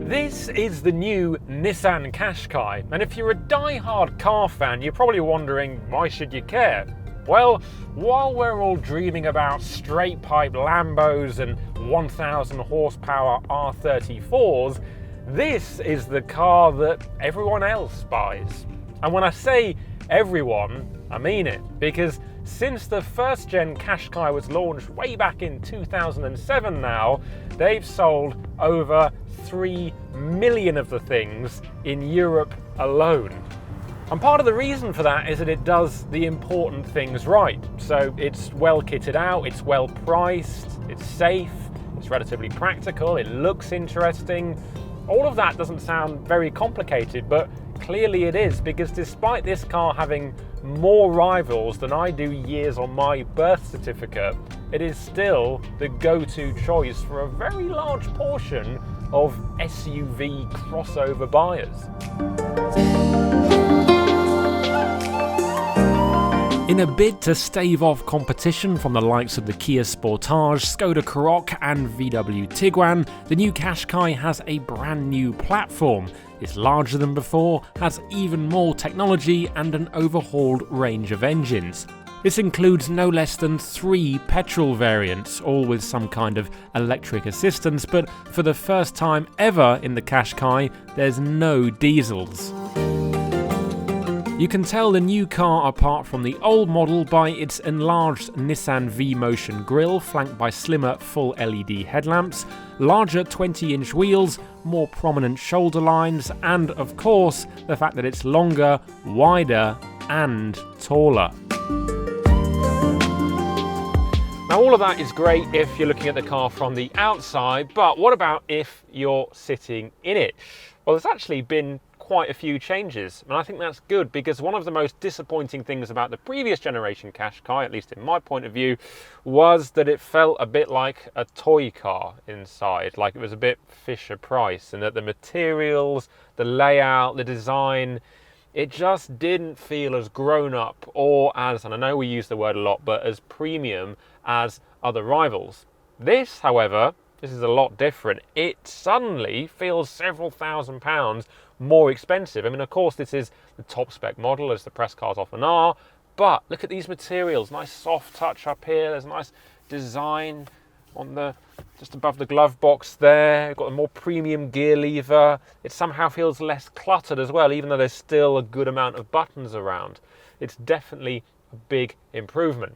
This is the new Nissan Qashqai, and if you're a die-hard car fan, you're probably wondering, why should you care? Well, while we're all dreaming about straight-pipe Lambos and 1,000 horsepower R34s, this is the car that everyone else buys. And when I say everyone, I mean it, because since the first gen Qashqai was launched way back in 2007 now, they've sold over 3 million of the things in Europe alone. And part of the reason for that is that it does the important things right. So it's well kitted out, it's well priced, it's safe, it's relatively practical, it looks interesting. All of that doesn't sound very complicated, but clearly it is, because despite this car having more rivals than I do years on my birth certificate, it is still the go-to choice for a very large portion of SUV crossover buyers. In a bid to stave off competition from the likes of the Kia Sportage, Skoda Karoq and VW Tiguan, the new Qashqai has a brand new platform. It's larger than before, has even more technology and an overhauled range of engines. This includes no less than 3 petrol variants, all with some kind of electric assistance, but for the first time ever in the Qashqai, there's no diesels. You can tell the new car apart from the old model by its enlarged Nissan V-Motion grille flanked by slimmer full LED headlamps, larger 20-inch wheels, more prominent shoulder lines, and of course the fact that it's longer, wider and taller. Now all of that is great if you're looking at the car from the outside, but what about if you're sitting in it? Well, there's actually been quite a few changes, and I think that's good, because one of the most disappointing things about the previous generation Qashqai, at least in my point of view, was that it felt a bit like a toy car inside, like it was a bit Fisher-Price, and that the materials, the layout, the design, it just didn't feel as grown up or as, and I know we use the word a lot, but as premium as other rivals. This, however, this is a lot different. It suddenly feels several £1,000s more expensive. I mean, of course, this is the top spec model, as the press cars often are, but look at these materials. Nice soft touch up here. There's a nice design on the just above the glove box there. You've got a more premium gear lever. It somehow feels less cluttered as well, even though there's still a good amount of buttons around. It's definitely a big improvement.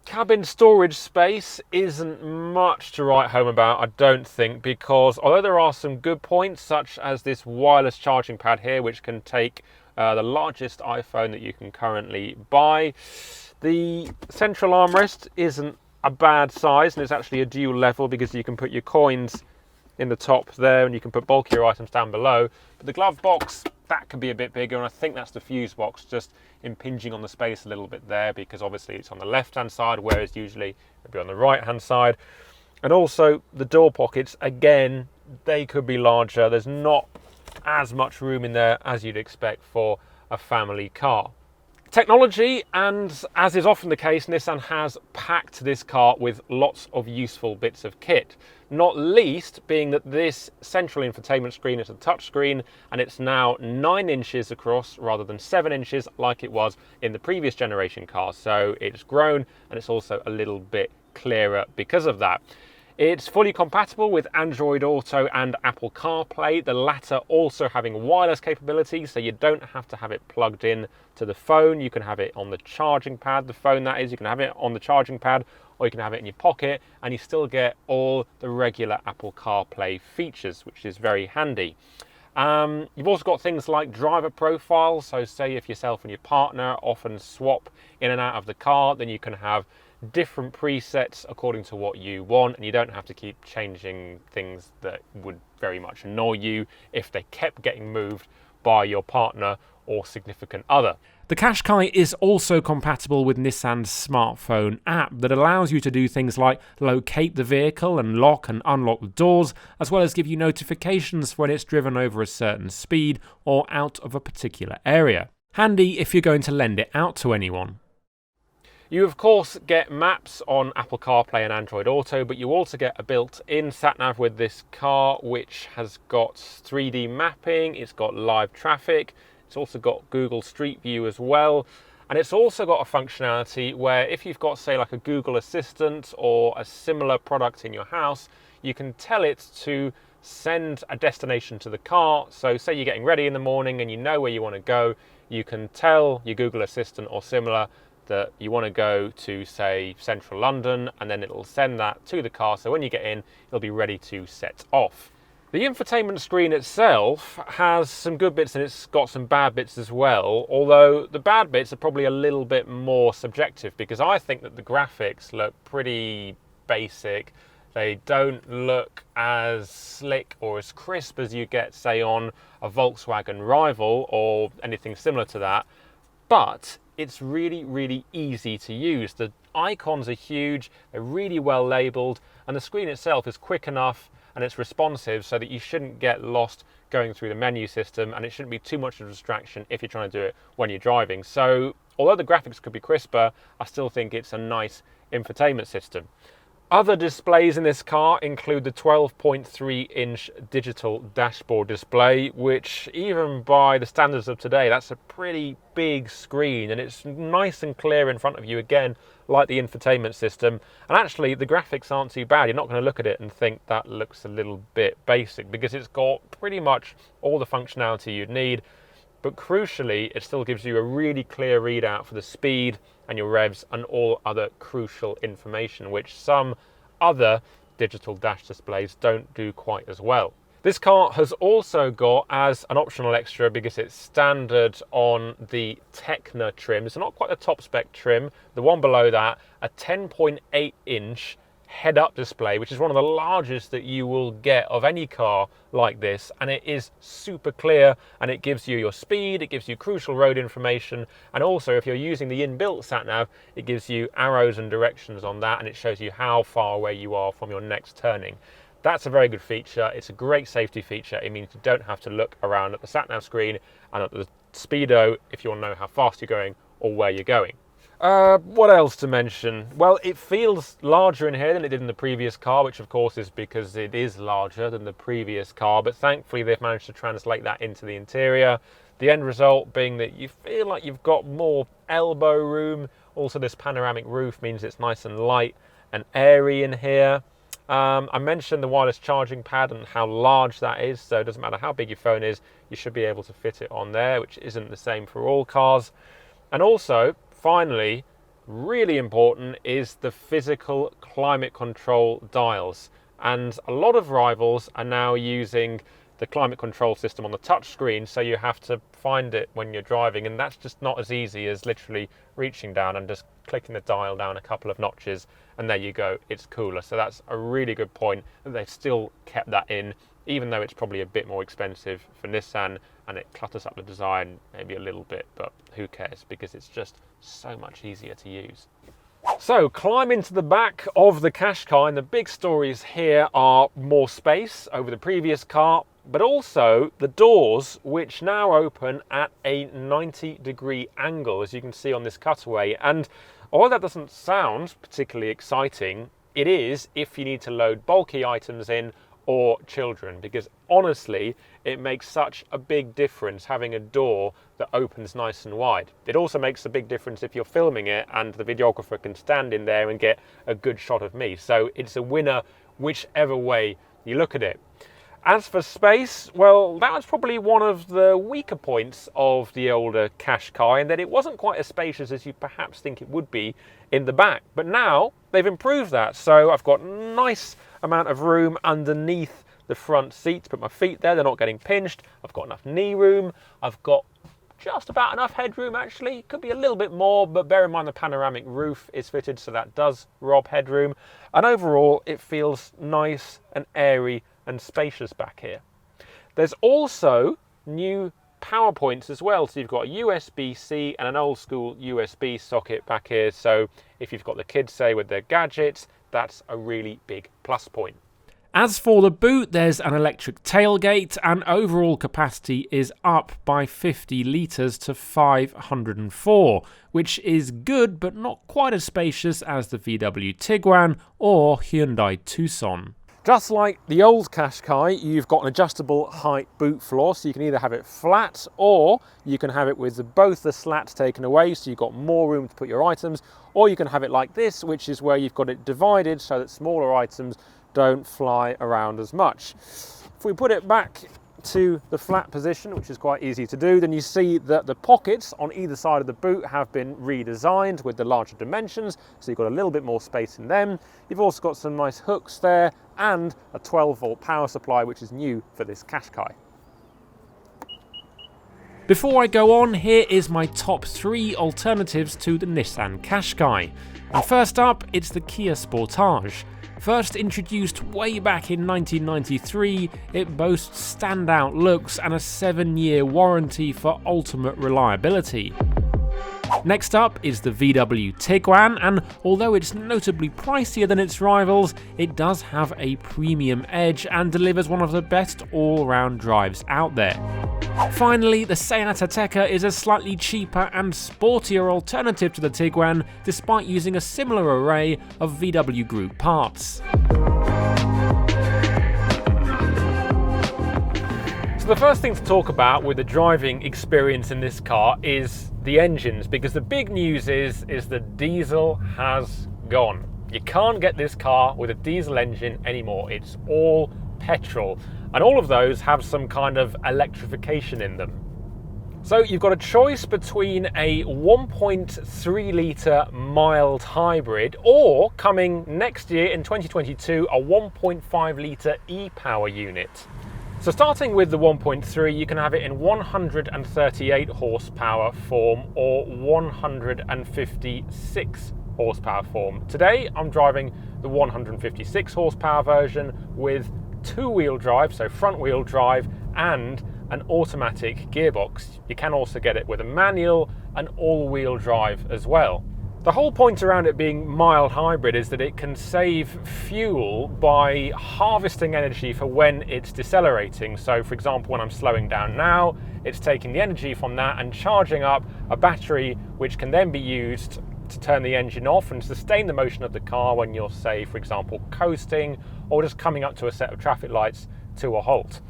Cabin storage space isn't much to write home about, I don't think, because although there are some good points, such as this wireless charging pad here, which can take the largest iPhone that you can currently buy, the central armrest isn't a bad size, and it's actually a dual level because you can put your coins in the top there and you can put bulkier items down below. But the glove box, that could be a bit bigger, and I think that's the fuse box just impinging on the space a little bit there, because obviously it's on the left hand side, whereas usually it'd be on the right hand side. And also the door pockets, again, they could be larger. There's not as much room in there as you'd expect for a family car. Technology, and as is often the case, Nissan has packed this car with lots of useful bits of kit. Not least being that this central infotainment screen is a touchscreen, and it's now 9 inches across rather than 7 inches like it was in the previous generation cars. So it's grown, and it's also a little bit clearer because of that. It's fully compatible with Android Auto and Apple CarPlay, the latter also having wireless capability, so you don't have to have it plugged in to the phone. You can have it on the charging pad, the phone that is, you can have it on the charging pad, or you can have it in your pocket, and you still get all the regular Apple CarPlay features, which is very handy. You've also got things like driver profiles, so say if yourself and your partner often swap in and out of the car, then you can have different presets according to what you want, and you don't have to keep changing things that would very much annoy you if they kept getting moved by your partner or significant other. The Qashqai is also compatible with Nissan's smartphone app that allows you to do things like locate the vehicle and lock and unlock the doors, as well as give you notifications when it's driven over a certain speed or out of a particular area. Handy if you're going to lend it out to anyone. You of course get maps on Apple CarPlay and Android Auto, but you also get a built-in sat-nav with this car, which has got 3D mapping, it's got live traffic, it's also got Google Street View as well, and it's also got a functionality where if you've got, say, like a Google Assistant or a similar product in your house, you can tell it to send a destination to the car. So say you're getting ready in the morning and you know where you want to go, you can tell your Google Assistant or similar that you want to go to, say, central London, and then it'll send that to the car, so when you get in, it'll be ready to set off. The infotainment screen itself has some good bits and it's got some bad bits as well, although the bad bits are probably a little bit more subjective, because I think that the graphics look pretty basic. They don't look as slick or as crisp as you get, say, on a Volkswagen rival or anything similar to that, but it's really, really easy to use. The icons are huge, they're really well labeled, and the screen itself is quick enough and it's responsive so that you shouldn't get lost going through the menu system, and it shouldn't be too much of a distraction if you're trying to do it when you're driving. So although the graphics could be crisper, I still think it's a nice infotainment system. Other displays in this car include the 12.3-inch digital dashboard display, which even by the standards of today, that's a pretty big screen, and it's nice and clear in front of you, again, like the infotainment system. And actually, the graphics aren't too bad. You're not going to look at it and think that looks a little bit basic, because it's got pretty much all the functionality you'd need. But crucially, it still gives you a really clear readout for the speed and your revs and all other crucial information, which some other digital dash displays don't do quite as well. This car has also got, as an optional extra, because it's standard on the Tecna trim, it's not quite the top spec trim, the one below that, a 10.8-inch head-up display, which is one of the largest that you will get of any car like this, and it is super clear, and it gives you your speed, it gives you crucial road information, and also if you're using the inbuilt sat-nav, it gives you arrows and directions on that, and it shows you how far away you are from your next turning. That's a very good feature. It's a great safety feature. It means you don't have to look around at the sat-nav screen and at the speedo if you want to know how fast you're going or where you're going. What else to mention? Well, it feels larger in here than it did in the previous car, which of course is because it is larger than the previous car, but thankfully they've managed to translate that into the interior. The end result being that you feel like you've got more elbow room. Also, this panoramic roof means it's nice and light and airy in here. I mentioned the wireless charging pad and how large that is, so it doesn't matter how big your phone is, you should be able to fit it on there, which isn't the same for all cars. And also, finally, really important is the physical climate control dials. And a lot of rivals are now using the climate control system on the touch screen, so you have to find it when you're driving, and that's just not as easy as literally reaching down and just clicking the dial down a couple of notches, and there you go, it's cooler. So that's a really good point that they've still kept that in, even though it's probably a bit more expensive for Nissan and it clutters up the design maybe a little bit, but who cares, because it's just so much easier to use. So climb into the back of the Qashqai, and the big stories here are more space over the previous car, but also the doors, which now open at a 90-degree angle, as you can see on this cutaway. And although that doesn't sound particularly exciting, it is if you need to load bulky items in or children, because honestly, it makes such a big difference having a door that opens nice and wide. It also makes a big difference if you're filming it and the videographer can stand in there and get a good shot of me. So it's a winner whichever way you look at it. As for space, well, that was probably one of the weaker points of the older Qashqai, in that it wasn't quite as spacious as you perhaps think it would be in the back. But now they've improved that, so I've got a nice amount of room underneath the front seat to put my feet there. They're not getting pinched. I've got enough knee room. I've got just about enough headroom, actually. Could be a little bit more, but bear in mind the panoramic roof is fitted, so that does rob headroom. And overall, it feels nice and airy and spacious back here. There's also new power points as well, so you've got a USB-C and an old school USB socket back here, so if you've got the kids, say, with their gadgets, that's a really big plus point. As for the boot, there's an electric tailgate and overall capacity is up by 50 litres to 504, which is good but not quite as spacious as the VW Tiguan or Hyundai Tucson. Just like the old Qashqai, you've got an adjustable height boot floor, so you can either have it flat or you can have it with both the slats taken away, so you've got more room to put your items, or you can have it like this, which is where you've got it divided so that smaller items don't fly around as much. If we put it back to the flat position, which is quite easy to do, then you see that the pockets on either side of the boot have been redesigned with the larger dimensions, so you've got a little bit more space in them. You've also got some nice hooks there and a 12-volt power supply, which is new for this Qashqai. Before I go on, here is my top 3 alternatives to the Nissan Qashqai. And first up, it's the Kia Sportage. First introduced way back in 1993, it boasts standout looks and a 7-year warranty for ultimate reliability. Next up is the VW Tiguan, and although it's notably pricier than its rivals, it does have a premium edge and delivers one of the best all-round drives out there. Finally, the Seat Ateca is a slightly cheaper and sportier alternative to the Tiguan, despite using a similar array of VW Group parts. So the first thing to talk about with the driving experience in this car is the engines, because the big news is the diesel has gone. You can't get this car with a diesel engine anymore. It's all petrol, and all of those have some kind of electrification in them. So you've got a choice between a 1.3 litre mild hybrid, or coming next year in 2022, a 1.5 litre e-power unit. So starting with the 1.3, you can have it in 138 horsepower form or 156 horsepower form. Today I'm driving the 156 horsepower version with two-wheel drive, so front-wheel drive, and an automatic gearbox. You can also get it with a manual and all-wheel drive as well. The whole point around it being mild hybrid is that it can save fuel by harvesting energy for when it's decelerating. So for example, when I'm slowing down now, it's taking the energy from that and charging up a battery, which can then be used to turn the engine off and sustain the motion of the car when you're, say, for example, coasting or just coming up to a set of traffic lights to a halt.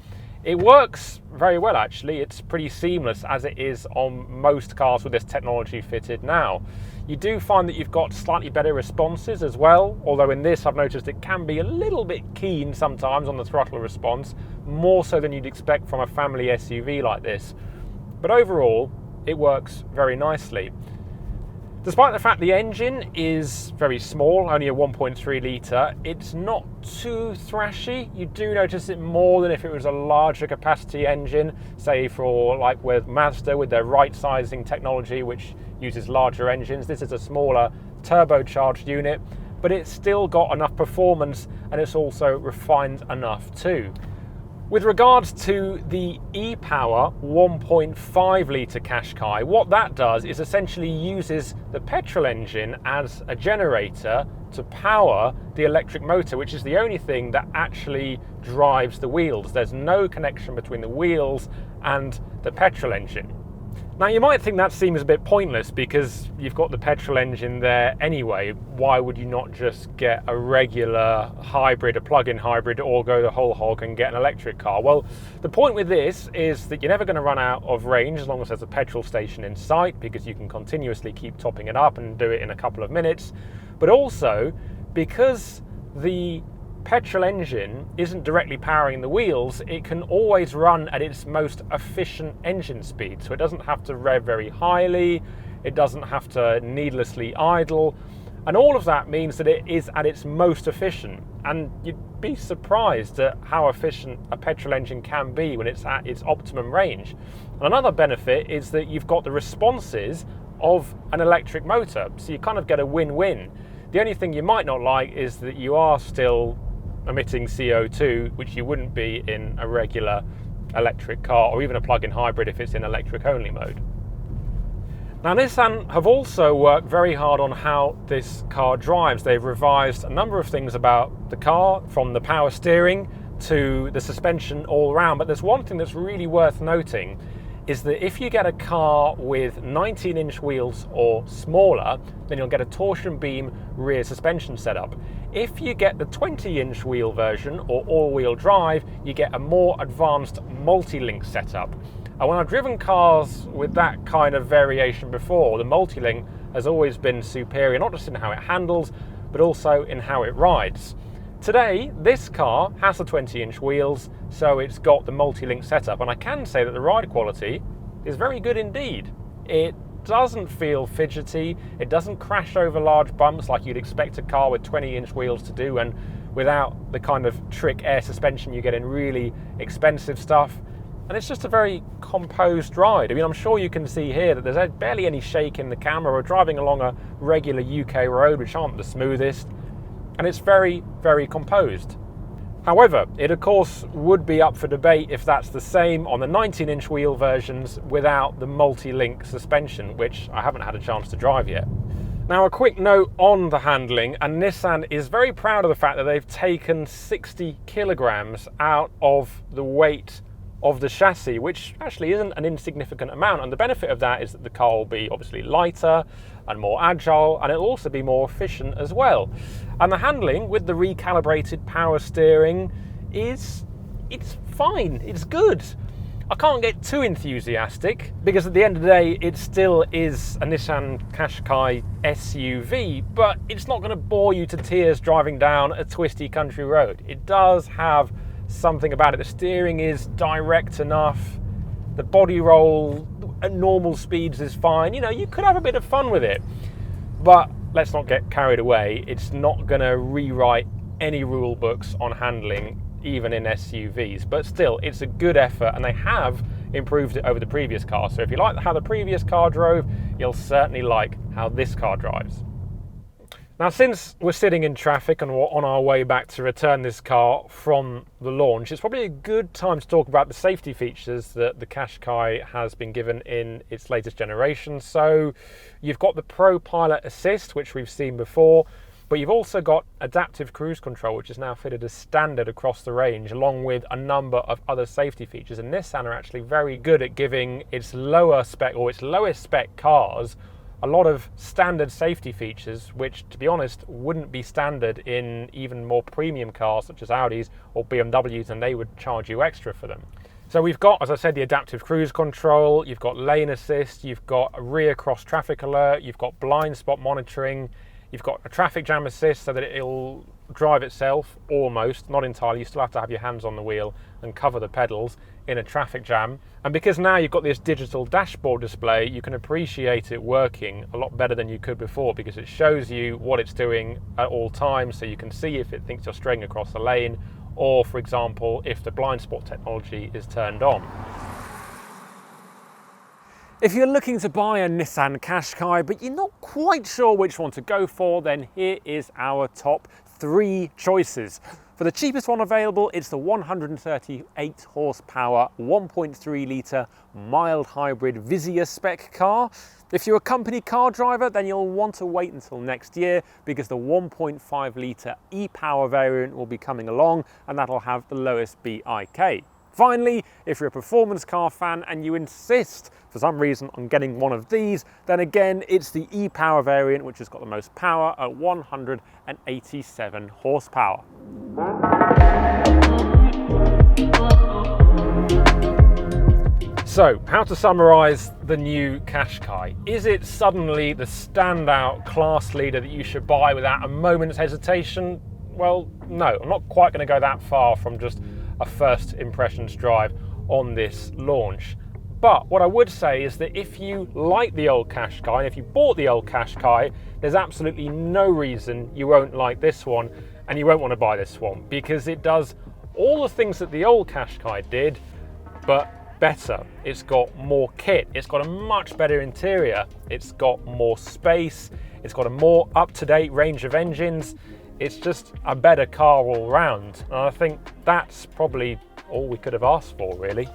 It works very well, actually. It's pretty seamless, as it is on most cars with this technology fitted now. You do find that you've got slightly better responses as well, although in this I've noticed it can be a little bit keen sometimes on the throttle response, more so than you'd expect from a family SUV like this. But overall, it works very nicely. Despite the fact the engine is very small, only a 1.3 litre, it's not too thrashy. You do notice it more than if it was a larger capacity engine, say for like with Mazda with their right sizing technology, which uses larger engines. This is a smaller turbocharged unit, but it's still got enough performance and it's also refined enough too. With regards to the e-power 1.5 litre Qashqai, what that does is essentially uses the petrol engine as a generator to power the electric motor, which is the only thing that actually drives the wheels. There's no connection between the wheels and the petrol engine. Now you might think that seems a bit pointless because you've got the petrol engine there anyway. Why would you not just get a regular hybrid, a plug-in hybrid, or go the whole hog and get an electric car? Well, the point with this is that you're never going to run out of range as long as there's a petrol station in sight, because you can continuously keep topping it up and do it in a couple of minutes. But also, because the petrol engine isn't directly powering the wheels, it can always run at its most efficient engine speed. So it doesn't have to rev very highly, it doesn't have to needlessly idle, and all of that means that it is at its most efficient. And you'd be surprised at how efficient a petrol engine can be when it's at its optimum range. And another benefit is that you've got the responses of an electric motor, so you kind of get a win-win. The only thing you might not like is that you are still emitting CO2, which you wouldn't be in a regular electric car or even a plug-in hybrid if it's in electric only mode. Now Nissan have also worked very hard on how this car drives. They've revised a number of things about the car, from the power steering to the suspension all around, but there's one thing that's really worth noting, is that if you get a car with 19-inch wheels or smaller, then you'll get a torsion beam rear suspension setup. If you get the 20-inch wheel version or all-wheel drive, you get a more advanced multi-link setup. And when I've driven cars with that kind of variation before, the multi-link has always been superior, not just in how it handles, but also in how it rides. Today, this car has the 20-inch wheels, so it's got the multi-link setup, and I can say that the ride quality is very good indeed. It doesn't feel fidgety, it doesn't crash over large bumps like you'd expect a car with 20-inch wheels to do, and without the kind of trick air suspension you get in really expensive stuff. And it's just a very composed ride. I mean, I'm sure you can see here that there's barely any shake in the camera. We're driving along a regular UK road, which aren't the smoothest, and it's very, very composed. However, it of course would be up for debate if that's the same on the 19-inch wheel versions without the multi-link suspension, which I haven't had a chance to drive yet. Now, a quick note on the handling, and Nissan is very proud of the fact that they've taken 60 kilograms out of the weight of the chassis, which actually isn't an insignificant amount, and the benefit of that is that the car will be obviously lighter and more agile, and it'll also be more efficient as well. And the handling with the recalibrated power steering it's fine, it's good. I can't get too enthusiastic because at the end of the day it still is a Nissan Qashqai SUV, but it's not going to bore you to tears driving down a twisty country road. It does have something about it. The steering is direct enough, the body roll at normal speeds is fine. You know, you could have a bit of fun with it, but let's not get carried away. It's not going to rewrite any rule books on handling, even in SUVs, but still it's a good effort, and they have improved it over the previous car. So if you like how the previous car drove, you'll certainly like how this car drives. Now, since we're sitting in traffic and we're on our way back to return this car from the launch, it's probably a good time to talk about the safety features that the Qashqai has been given in its latest generation. So you've got the Pro Pilot Assist, which we've seen before, but you've also got adaptive cruise control, which is now fitted as standard across the range, along with a number of other safety features. And Nissan are actually very good at giving its lower spec or its lowest spec cars a lot of standard safety features, which, to be honest, wouldn't be standard in even more premium cars such as Audis or BMWs, and they would charge you extra for them. So we've got, as I said, the adaptive cruise control, you've got lane assist, you've got a rear cross traffic alert, you've got blind spot monitoring, you've got a traffic jam assist so that it'll drive itself, almost, not entirely. You still have to have your hands on the wheel and cover the pedals in a traffic jam. And because now you've got this digital dashboard display, you can appreciate it working a lot better than you could before, because it shows you what it's doing at all times, so you can see if it thinks you're straying across the lane, or, for example, if the blind spot technology is turned on. If you're looking to buy a Nissan Qashqai, but you're not quite sure which one to go for, then here is our top 3 choices. For the cheapest one available, it's the 138 horsepower, 1.3 litre mild hybrid Vizia spec car. If you're a company car driver, then you'll want to wait until next year, because the 1.5 litre e-Power variant will be coming along, and that'll have the lowest BIK. Finally, if you're a performance car fan and you insist for some reason on getting one of these, then again it's the e-Power variant, which has got the most power at 187 horsepower. So, how to summarise the new Qashqai? Is it suddenly the standout class leader that you should buy without a moment's hesitation? Well, no, I'm not quite going to go that far from just a first impressions drive on this launch. But what I would say is that if you like the old Qashqai, and if you bought the old Qashqai, there's absolutely no reason you won't like this one and you won't want to buy this one, because it does all the things that the old Qashqai did, but better. It's got more kit, it's got a much better interior, it's got more space, it's got a more up-to-date range of engines. It's just a better car all round, and I think that's probably all we could have asked for, really.